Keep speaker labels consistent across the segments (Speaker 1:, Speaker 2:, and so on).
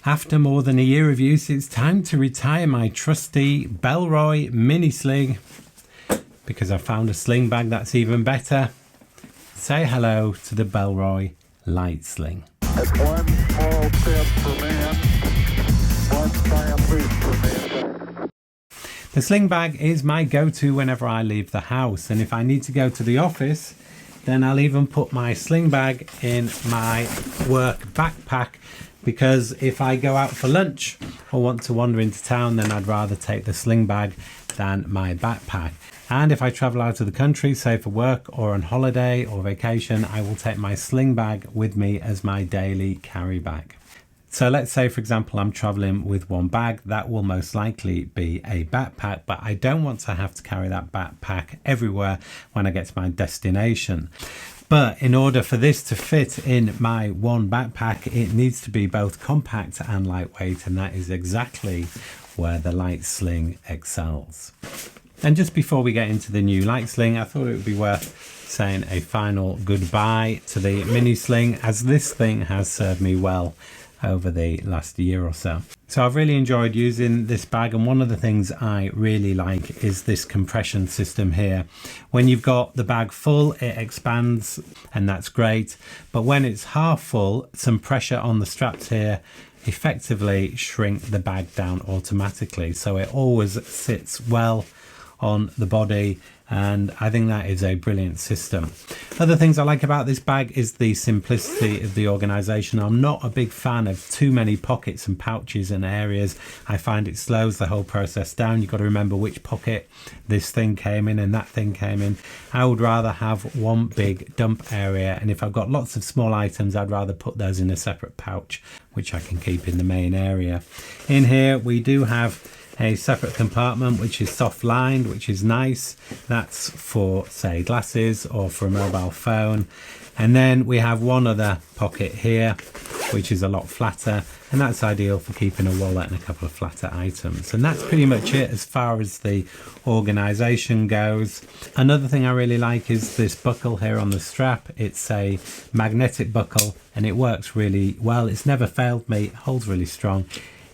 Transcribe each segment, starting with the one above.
Speaker 1: After more than a year of use, it's time to retire my trusty Bellroy mini sling because I found a sling bag that's even better. Say hello to the Bellroy light sling.
Speaker 2: That's one small step for man, one giant leap for mankind.
Speaker 1: The sling bag is my go-to whenever I leave the house, and if I need to go to the office, then I'll even put my sling bag in my work backpack, because if I go out for lunch or want to wander into town, then I'd rather take the sling bag than my backpack. And if I travel out of the country, say for work or on holiday or vacation, I will take my sling bag with me as my daily carry bag. So let's say, for example, I'm traveling with one bag, that will most likely be a backpack, but I don't want to have to carry that backpack everywhere when I get to my destination. But in order for this to fit in my one backpack, it needs to be both compact and lightweight, and that is exactly where the light sling excels. And just before we get into the new light sling, I thought it would be worth saying a final goodbye to the mini sling, as this thing has served me well over the last year or so. So I've really enjoyed using this bag, and one of the things I really like is this compression system here. When you've got the bag full, it expands, and that's great, but when it's half full, some pressure on the straps here effectively shrink the bag down automatically, so it always sits well on the body, and I think that is a brilliant system. Other things I like about this bag is the simplicity of the organisation. I'm not a big fan of too many pockets and pouches and areas. I find it slows the whole process down. You've got to remember which pocket this thing came in and that thing came in. I would rather have one big dump area, and if I've got lots of small items, I'd rather put those in a separate pouch, which I can keep in the main area. In here we do have a separate compartment which is soft lined, which is nice. That's for, say, glasses or for a mobile phone. And then we have one other pocket here which is a lot flatter, and that's ideal for keeping a wallet and a couple of flatter items. And that's pretty much it as far as the organization goes. Another thing I really like is this buckle here on the strap. It's a magnetic buckle and it works really well. It's never failed me. It holds really strong.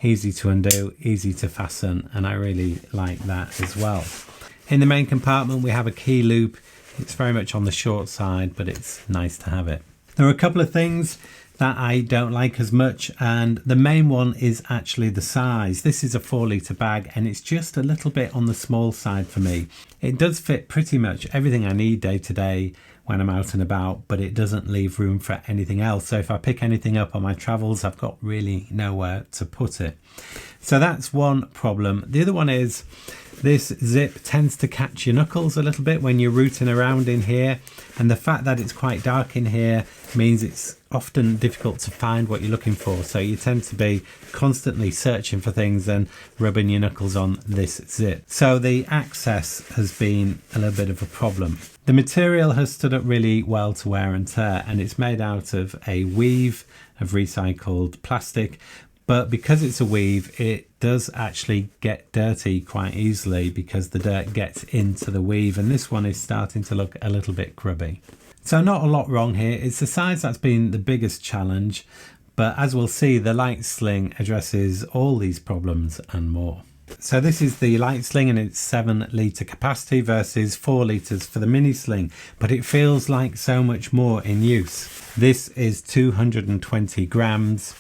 Speaker 1: Easy to undo, easy to fasten, and I really like that as well. In the main compartment we have a key loop. It's very much on the short side, but it's nice to have it. There are a couple of things that I don't like as much, and the main one is actually the size. This is a 4-litre bag and it's just a little bit on the small side for me. It does fit pretty much everything I need day to day when I'm out and about, but it doesn't leave room for anything else. So if I pick anything up on my travels, I've got really nowhere to put it. So that's one problem. The other one is this zip tends to catch your knuckles a little bit when you're rooting around in here, and the fact that it's quite dark in here means it's often difficult to find what you're looking for, so you tend to be constantly searching for things and rubbing your knuckles on this zip. So the access has been a little bit of a problem. The material has stood up really well to wear and tear, and it's made out of a weave of recycled plastic, but because it's a weave, it does actually get dirty quite easily because the dirt gets into the weave, and this one is starting to look a little bit grubby. So not a lot wrong here. It's the size that's been the biggest challenge, but as we'll see, the light sling addresses all these problems and more. So this is the light sling and it's 7-litre capacity versus 4 litres for the mini sling, but it feels like so much more in use. This is 220 grams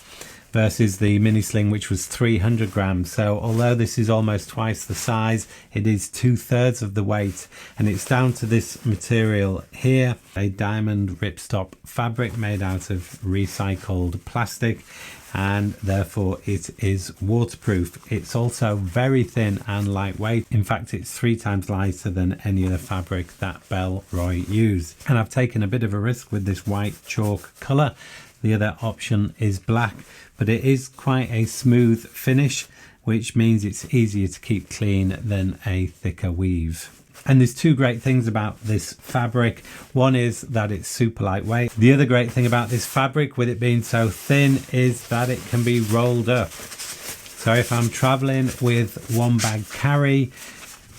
Speaker 1: versus the mini sling, which was 300 grams. So although this is almost twice the size, it is 2/3 of the weight, and it's down to this material here, a diamond ripstop fabric made out of recycled plastic, and therefore it is waterproof. It's also very thin and lightweight. In fact, it's 3 times lighter than any other fabric that Bellroy use. And I've taken a bit of a risk with this white chalk colour. The other option is black, but it is quite a smooth finish, which means it's easier to keep clean than a thicker weave. And there's 2 great things about this fabric. One is that it's super lightweight. The other great thing about this fabric, with it being so thin, is that it can be rolled up. So if I'm traveling with one bag carry,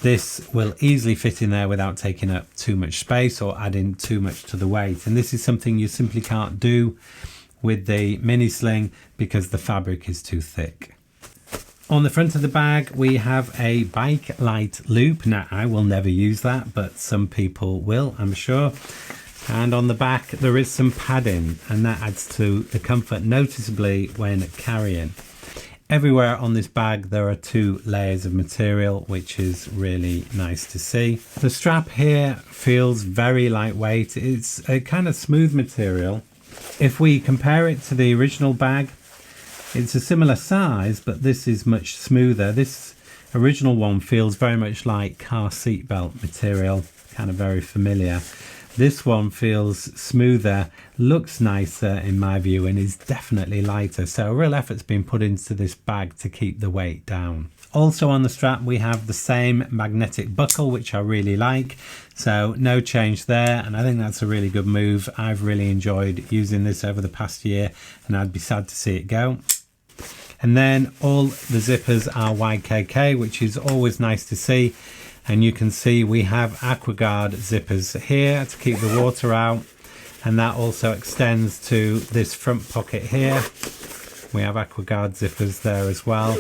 Speaker 1: this will easily fit in there without taking up too much space or adding too much to the weight. And this is something you simply can't do with the mini sling because the fabric is too thick. On the front of the bag we have a bike light loop. Now I will never use that, but some people will, I'm sure. And on the back there is some padding, and that adds to the comfort noticeably when carrying. Everywhere on this bag there are 2 layers of material, which is really nice to see. The strap here feels very lightweight. It's a kind of smooth material. If we compare it to the original bag, it's a similar size, but this is much smoother. This original one feels very much like car seat belt material, kind of very familiar. This one feels smoother, looks nicer in my view, and is definitely lighter. So a real effort's been put into this bag to keep the weight down. Also on the strap we have the same magnetic buckle, which I really like. So no change there, and I think that's a really good move. I've really enjoyed using this over the past year, and I'd be sad to see it go. And then all the zippers are YKK, which is always nice to see. And you can see we have AquaGuard zippers here to keep the water out, and that also extends to this front pocket here. We have AquaGuard zippers there as well.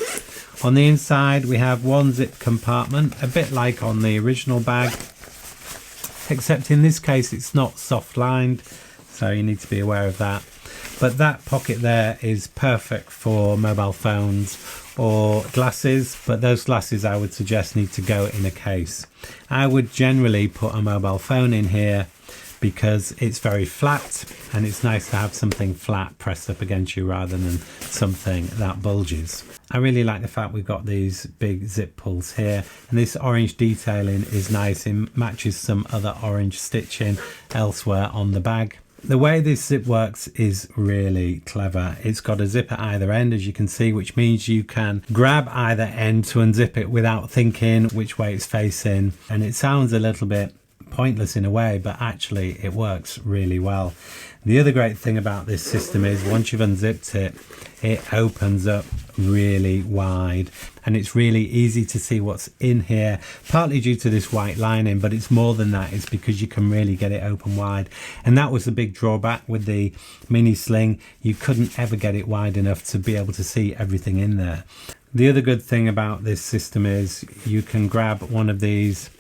Speaker 1: On the inside we have 1 zip compartment, a bit like on the original bag, except in this case it's not soft lined, so you need to be aware of that. But that pocket there is perfect for mobile phones or glasses, but those glasses I would suggest need to go in a case. I would generally put a mobile phone in here because it's very flat, and it's nice to have something flat pressed up against you rather than something that bulges. I really like the fact we've got these big zip pulls here, and this orange detailing is nice. It matches some other orange stitching elsewhere on the bag. The way this zip works is really clever. It's got a zip at either end, as you can see, which means you can grab either end to unzip it without thinking which way it's facing. And it sounds a little bit pointless in a way, but actually it works really well. The other great thing about this system is once you've unzipped it, it opens up really wide, and it's really easy to see what's in here, partly due to this white lining, but it's more than that. It's because you can really get it open wide, and that was the big drawback with the mini sling. You couldn't ever get it wide enough to be able to see everything in there. The other good thing about this system is you can grab one of these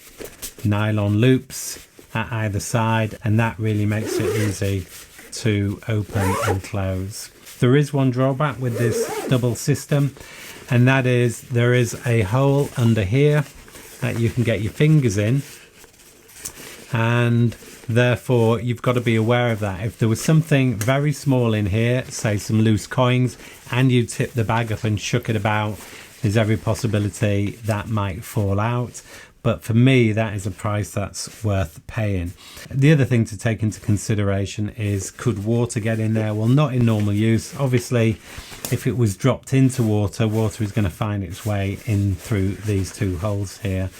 Speaker 1: nylon loops at either side, and that really makes it easy to open and close. There is one drawback with this double system, and that is there is a hole under here that you can get your fingers in, and therefore you've got to be aware of that. If there was something very small in here, say some loose coins, and you tip the bag up and shook it about, there's every possibility that might fall out. But for me, that is a price that's worth paying. The other thing to take into consideration is, could water get in there? Well, not in normal use. Obviously, if it was dropped into water, water is going to find its way in through these 2 holes here.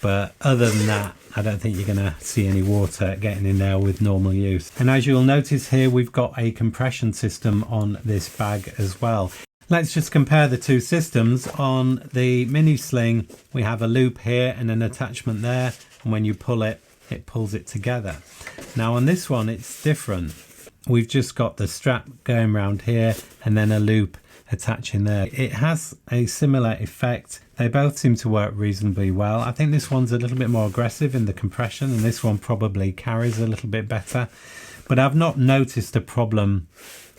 Speaker 1: But other than that, I don't think you're going to see any water getting in there with normal use. And as you'll notice here, we've got a compression system on this bag as well. Let's just compare the 2 systems. On the mini sling, we have a loop here and an attachment there, and when you pull it, it pulls it together. Now on this one, it's different. We've just got the strap going around here and then a loop attaching there. It has a similar effect. They both seem to work reasonably well. I think this one's a little bit more aggressive in the compression, and this one probably carries a little bit better. But I've not noticed a problem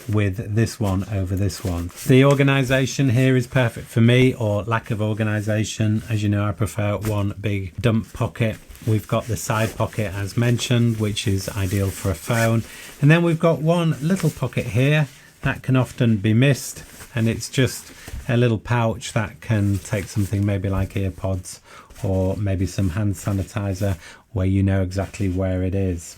Speaker 1: with this one over this one. The organization here is perfect for me, or lack of organization. As you know, I prefer one big dump pocket. We've got the side pocket as mentioned, which is ideal for a phone, and then we've got one little pocket here that can often be missed, and it's just a little pouch that can take something maybe like earpods or maybe some hand sanitizer, where you know exactly where it is.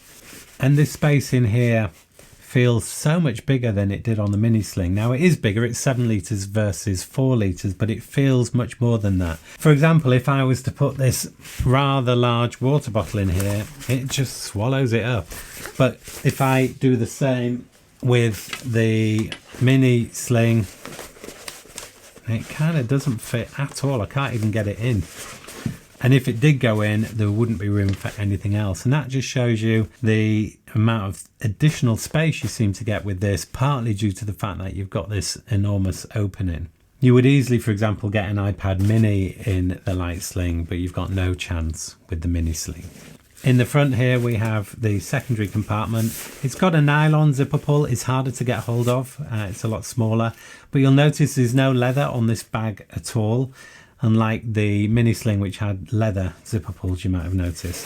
Speaker 1: And this space in here feels so much bigger than it did on the mini sling. Now it is bigger, it's 7 litres versus 4 litres, but it feels much more than that. For example, if I was to put this rather large water bottle in here, it just swallows it up. But if I do the same with the mini sling, it kind of doesn't fit at all. I can't even get it in. And if it did go in, there wouldn't be room for anything else. And that just shows you the amount of additional space you seem to get with this, partly due to the fact that you've got this enormous opening. You would easily, for example, get an iPad mini in the Light Sling, but you've got no chance with the Mini Sling. In the front here we have the secondary compartment. It's got a nylon zipper pull. It's harder to get hold of. It's a lot smaller, but you'll notice there's no leather on this bag at all, unlike the Mini Sling, which had leather zipper pulls, you might have noticed.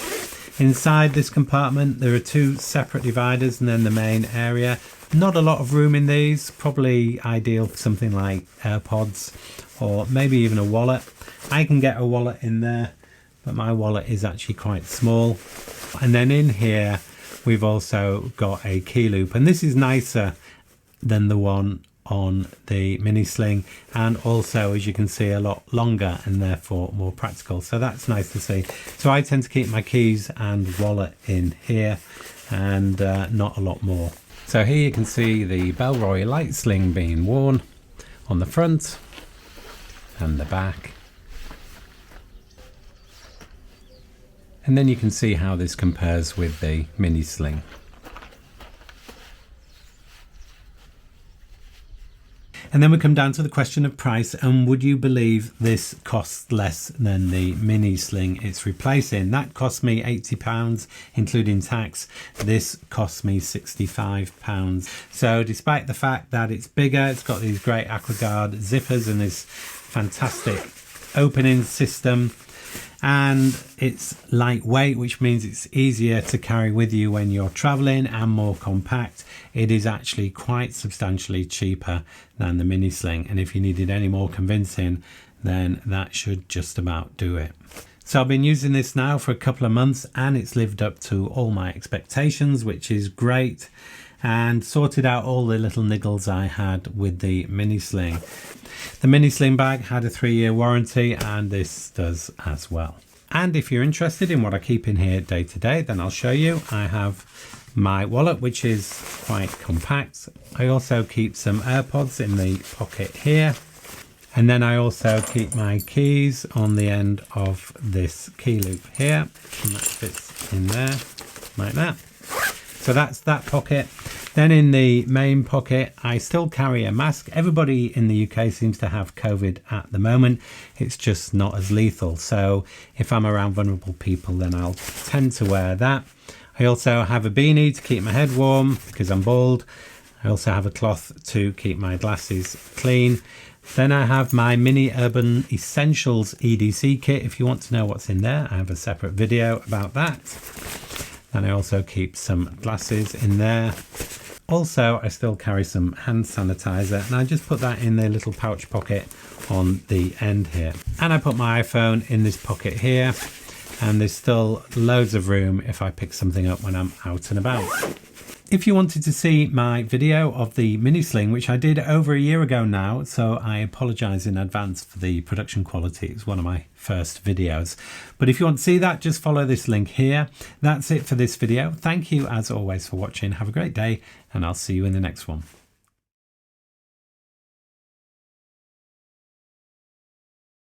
Speaker 1: Inside this compartment there are two separate dividers and then the main area. Not a lot of room in these, probably ideal for something like AirPods or maybe even a wallet. I can get a wallet in there, but my wallet is actually quite small. And then in here we've also got a key loop, and this is nicer than the one on the Mini Sling, and also, as you can see, a lot longer and therefore more practical, so that's nice to see. So I tend to keep my keys and wallet in here, and not a lot more. So here you can see the Bellroy Light Sling being worn on the front and the back. And then you can see how this compares with the Mini Sling. And then we come down to the question of price, and would you believe this costs less than the Mini Sling it's replacing? That cost me £80 including tax. This cost me £65. So despite the fact that it's bigger, it's got these great AquaGuard zippers and this fantastic opening system, and it's lightweight, which means it's easier to carry with you when you're traveling and more compact. It is actually quite substantially cheaper than the Mini Sling, and if you needed any more convincing, then that should just about do it. So I've been using this now for a couple of months and it's lived up to all my expectations, which is great, and sorted out all the little niggles I had with the Mini Sling. The Mini Sling bag had a 3-year warranty, and this does as well. And if you're interested in what I keep in here day to day, then I'll show you. I have my wallet, which is quite compact. I also keep some AirPods in the pocket here, and then I also keep my keys on the end of this key loop here, and that fits in there like that. So that's that pocket. Then in the main pocket, I still carry a mask. Everybody in the UK seems to have COVID at the moment. It's just not as lethal. So if I'm around vulnerable people, then I'll tend to wear that. I also have a beanie to keep my head warm because I'm bald. I also have a cloth to keep my glasses clean. Then I have my Mini Urban Essentials EDC kit. If you want to know what's in there, I have a separate video about that. And I also keep some glasses in there. Also, I still carry some hand sanitizer, and I just put that in the little pouch pocket on the end here. And I put my iPhone in this pocket here, and there's still loads of room if I pick something up when I'm out and about. If you wanted to see my video of the Mini Sling, which I did over a year ago now, so I apologise in advance for the production quality. It's one of my first videos. But if you want to see that, just follow this link here. That's it for this video. Thank you as always for watching. Have a great day, and I'll see you in the next one.